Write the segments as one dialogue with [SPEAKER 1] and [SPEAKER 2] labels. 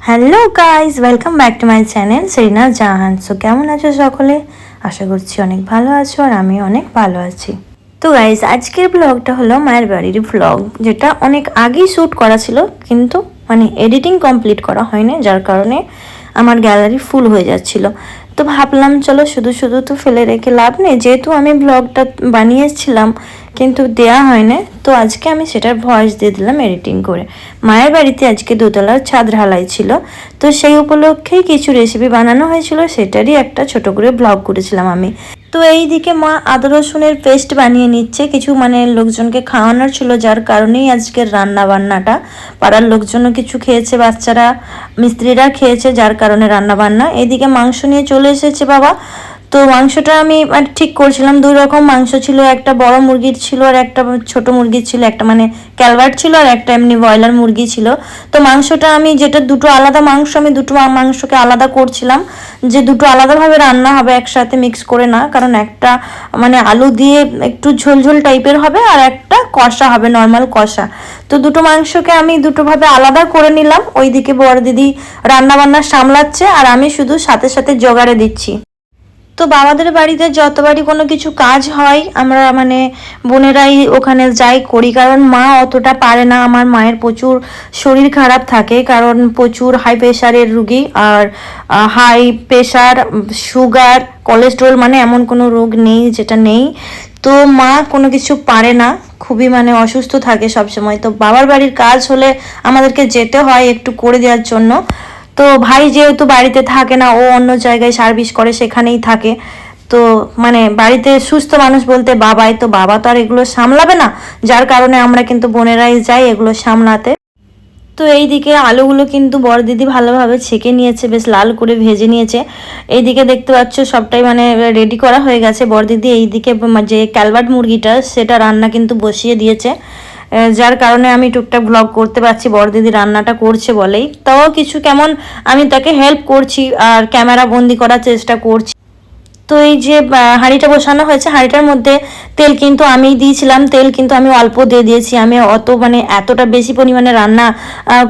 [SPEAKER 1] Hello guys, welcome back to my channel Serena Jahan. So কেমন আছো সকলে? আশা করছি অনেক ভালো আছো আর আমি অনেক ভালো আছি। তো গাইজ, আজকের ব্লগটা হলো মায়ের বাড়ির ব্লগ, যেটা অনেক আগেই শ্যুট করা ছিল, কিন্তু এডিটিং কমপ্লিট করা হয়নি, যার কারণে আমার গ্যালারি ফুল হয়ে যাচ্ছিল। তো ভাবলাম চলো শুধু শুধু তো ফেলে রেখে লাভ নেই, যেহেতু আমি ব্লগটা বানিয়েছিলাম কিন্তু দেয়া হয় না, তো আজকে আমি সেটার ভয়েস দিয়ে দিলাম এডিটিং করে। মায়ের বাড়িতে আজকে দোতলার ছাদ ঢালাই ছিল, তো সেই উপলক্ষেই কিছু রেসিপি বানানো হয়েছিল, সেটারই একটা ছোট করে ব্লগ করেছিলাম আমি। তো এইদিকে মা আদা রসুনের পেস্ট বানিয়ে নিচ্ছে, কিছু লোকজনকে খাওয়ানোর ছিল, যার কারণেই আজকের রান্না বান্নাটা। পাড়ার লোকজনও কিছু খেয়েছে, বাচ্চারা মিস্ত্রিরা খেয়েছে, যার কারণে রান্না বান্না। এদিকে মাংস নিয়ে চলে এসেছে বাবা। তো মাংসটা আমি ঠিক করছিলাম, দুই রকম মাংস ছিল, একটা বড় মুরগির ছিল আর একটা ছোট মুরগির ছিল, একটা ক্যালভার্ট ছিল আর একটা এমনি ব্রয়লার মুরগি ছিল। তো মাংসটা আমি যেটা দুটো আলাদা মাংস, আমি দুটো মাংসকে আলাদা করছিলাম, যে দুটো আলাদাভাবে রান্না হবে, একসাথে মিক্স করে না, কারণ একটা আলু দিয়ে একটু ঝোলঝোল টাইপের হবে আর একটা কষা হবে, নর্মাল কষা। তো দুটো মাংসকে আমি দুটোভাবে আলাদা করে নিলাম। ওইদিকে বড় দিদি রান্না বান্না সামলাচ্ছে আর আমি শুধু সাথে সাথে জোগাড়ে দিচ্ছি। তো বাবাদের বাড়িতে যতবারই কোনো কিছু কাজ হয় আমরা বোনেরাই ওখানে যাই করি, কারণ মা অতটা পারে না। আমার মায়ের প্রচুর শরীর খারাপ থাকে, কারণ প্রচুর হাই প্রেশারের রুগী, আর হাই প্রেশার, সুগার, কোলেস্ট্রল, এমন কোনো রোগ নেই যেটা নেই। তো মা কোনো কিছু পারে না, খুবই অসুস্থ থাকে সবসময়। তো বাবার বাড়ির কাজ হলে আমাদেরকে যেতে হয় একটু করে দেওয়ার জন্য। তো ভাই যেহেতু বাড়িতে থাকে না, ও অন্য জায়গায় সার্ভিস করে, সেখানেই থাকে। তো বাড়িতে সুস্থ মানুষ বলতে বাবাই, তো বাবা তো আর এগুলো সামলাবে না, যার কারণে আমরা কিন্তু বোনেরাই যাই এগুলো সামলাতে। তো এইদিকে আলুগুলো কিন্তু বড় দিদি ভালোভাবে ছেঁকে নিয়েছে, বেশ লাল করে ভেজে নিয়েছে। এইদিকে দেখতে পাচ্ছ সবটাই রেডি করা হয়ে গেছে। বড় দিদি এইদিকে যে ক্যালভার্ট মুরগিটা সেটা রান্না কিন্তু বসিয়ে দিয়েছে, যার কারণে আমি টুকটাক ব্লগ করতে পারছি। বড় দিদি রান্নাটা করছে বলেই, তাও কিছু কেমন আমি তাকে হেল্প করছি আর ক্যামেরা বন্দি করার চেষ্টা করছি। তো এই যে হাঁড়িটা বসানো হয়েছে, হাঁড়িটার মধ্যে তেল কিন্তু আমিই দিয়েছিলাম, তেল কিন্তু আমি অল্প দিয়ে দিয়েছি। আমি অত এতটা বেশি পরিমাণে রান্না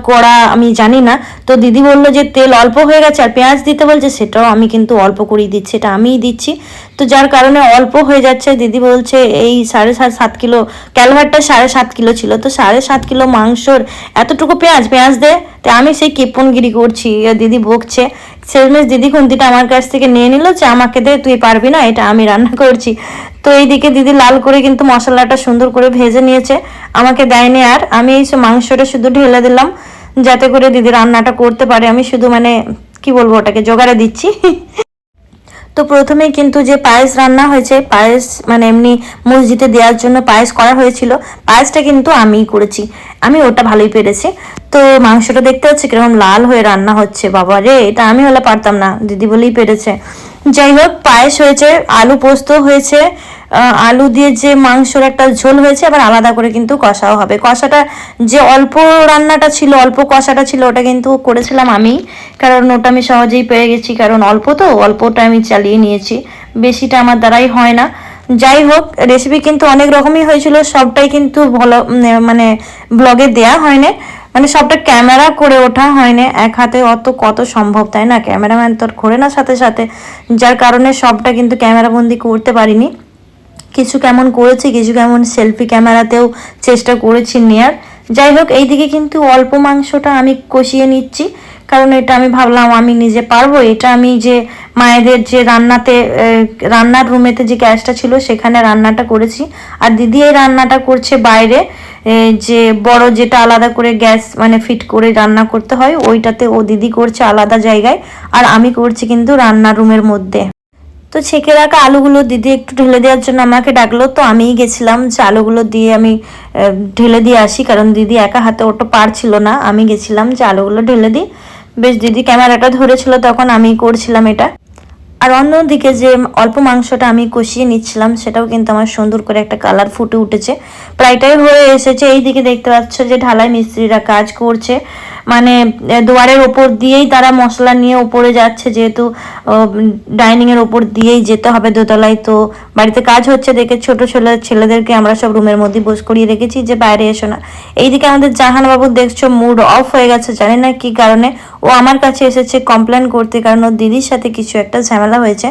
[SPEAKER 1] করা আমি জানি না। তো দিদি বললো যে তেল অল্প হয়ে গেছে আর পেঁয়াজ দিতে বলছে, সেটাও আমি কিন্তু অল্প করেই দিচ্ছি, এটা আমিই দিচ্ছি। তো যার কারণে অল্প হয়ে যাচ্ছে। দিদি বলছে এই 7.5 কিলো, ক্যালভারটা 7.5 কিলো ছিল, তো 7.5 কিলো মাংসর এতটুকু পেঁয়াজ দে। তো আমি সেই কিপনগিরি করছি, দিদি বকছে। শেষমেশ দিদি খুন্তিটা আমার কাছ থেকে নিয়ে নিল, যে আমাকে দে, তুই পারবি না, এটা আমি রান্না করছি। তো এইদিকে দিদি লাল করে কিন্তু মশলাটা সুন্দর করে ভেজে নিয়েছে, আমাকে দেয়নি। আর আমি এই মাংসটা শুধু ঢেলে দিলাম যাতে করে দিদি রান্নাটা করতে পারে। আমি শুধু কি বলবো, ওটাকে জোগাড়ে দিচ্ছি। তো প্রথমেই কিন্তু যে পায়েস রান্না হয়েছে, পায়েস এমনি মসজিদে দেওয়ার জন্য পায়েস করা হয়েছিল, পায়েসটা কিন্তু আমিই করেছি, আমি ওটা ভালোই পেরেছি। তো মাংসটা দেখতে হচ্ছে কিরকম লাল হয়ে রান্না হচ্ছে, বাবা রে, এটা আমি হলে পারতাম না, দিদি বলেই পেরেছে। যাই হোক, পায়েস হয়েছে, আলু পোস্ত হয়েছে, আলু দিয়ে যে মাংসর একটা ঝোল হয়েছে, আবার আলাদা করে কিন্তু কষাও হবে। কষাটা যে অল্প রান্নাটা ছিল, অল্প কষাটা ছিল, ওটা কিন্তু করেছিলাম আমি, কারণ ওটা আমি সহজেই পেয়ে গেছি, কারণ অল্পটা আমি চালিয়ে নিয়েছি, বেশিটা আমার দ্বারাই হয় না। যাই হোক, রেসিপি কিন্তু অনেক রকমই হয়েছিল, সবটাই কিন্তু ভালো ব্লগে দেয়া হয়নি, সবটা ক্যামেরা করে ওঠা হয়নি, এক হাতে অত কত সম্ভব, তাই না? ক্যামেরাম্যান তো ঘোরে না সাথে সাথে, যার কারণে সবটা কিন্তু ক্যামেরাবন্দি করতে পারিনি। কিছু কেমন করেছি, কিছু কেমন সেলফি ক্যামেরাতেও চেষ্টা করেছি নেয়ার। যাই হোক, এইদিকে কিন্তু অল্প মাংসটা আমি কষিয়ে নিচ্ছি, কারণ এটা আমি ভাবলাম আমি নিজে পারবো। এটা আমি যে মায়েদের যে রান্নার রুমেতে যে গ্যাসটা ছিল সেখানে রান্নাটা করেছি, আর দিদি এই রান্নাটা করছে বাইরে, যে বড় যেটা আলাদা করে গ্যাস ফিট করে রান্না করতে হয়, ওইটাতে ও দিদি করছে আলাদা জায়গায়, আর আমি করছি কিন্তু রান্নার রুমের মধ্যে। তো ছেঁকে রাখা আলুগুলো দিদি একটু ঢেলে দেওয়ার জন্য আমাকে ডাকলো, তো আমিই গেছিলাম যে আলুগুলো দিয়ে আমি ঢেলে দিয়ে আসি, কারণ দিদি একা হাতে ওটা পারছিল না, আমি গেছিলাম যে আলুগুলো ঢেলে দিই। বেশ, দিদি ক্যামেরাটা ধরেছিল তখন আমি করছিলাম এটা। আর অন্যদিকে যে অল্প মাংসটা আমি কষিয়ে নিচ্ছিলাম, সেটাও কিন্তু আমার সুন্দর করে একটা কালার ফুটে উঠেছে, প্রায়টাই হয়ে এসেছে। এইদিকে দেখতে পাচ্ছ যে ঢালাই মিস্ত্রিরা কাজ করছে, দুয়ারের ওপর দিয়েই তারা মশলা নিয়ে ওপরে যাচ্ছে, যেহেতু ডাইনিংয়ের ওপর দিয়েই যেতে হবে দোতলায়। তো বাড়িতে কাজ হচ্ছে দেখে ছোট ছেলেদেরকে আমরা সব রুমের মধ্যে বস করিয়ে রেখেছি, যে বাইরে এসো না। এইদিকে আমাদের জাহান বাবু দেখছো মুড অফ হয়ে গেছে, জানি না কি কারণে, ও ও আমার কাছে এসেছে কমপ্লেন করতে, কারণ ওর দিদির সাথে কিছু একটা ঝামেলা হয়েছে।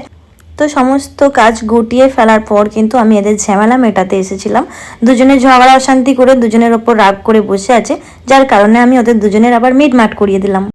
[SPEAKER 1] তো সমস্ত কাজ গুটিয়ে ফেলার পর কিন্তু আমি এদের ঝামেলা মেটাতে এসেছিলাম। দুজনে ঝগড়া অশান্তি করে দুজনের ওপর রাগ করে বসে আছে, যার কারণে আমি ওদের দুজনের আবার মিটমাট করিয়ে দিলাম।